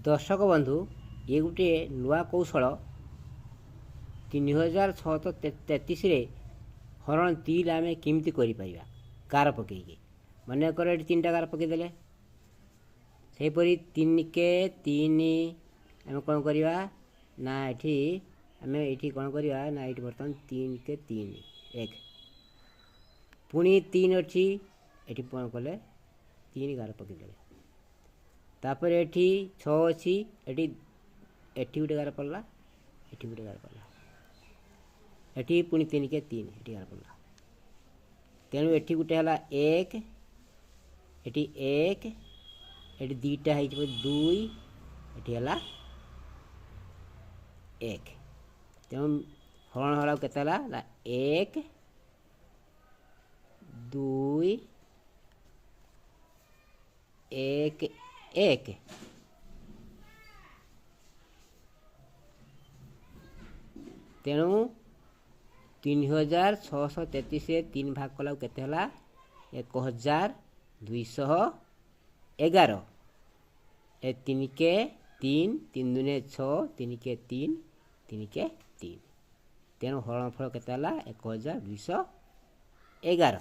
दर्शक बंधु ये गोटे नुआ कौशल 3633 हरण तिल आम केमी कर गार पकईकि मनकर ये 3टा गार पकईदे सेपरी 3 के 3 आम कौन करवा ना ये आम ये कौन करवा ना ये बर्तमान 3 के 3 1 पुणी 3 अच्छी ये कौन कले 3 गार पकईदे तापर एठी 6 अच्छी एठी गोटे गार पड़ला एठी गोटे गार पड़ला एठी पुणी 3 के 3 एठी गार पड़ला तेणु एठी गोटे हला 1 एठी 1 एठी दीटा है 2 एठी हला 1 तेणु हरण हला केते हला 1 2 1 1 तेणु 3633 3 भाग कला केते हला 1211 ए 3 के 3 3 दुने 6 3 के 3 3 के 3 तेणु हरण फल केते हला 1211।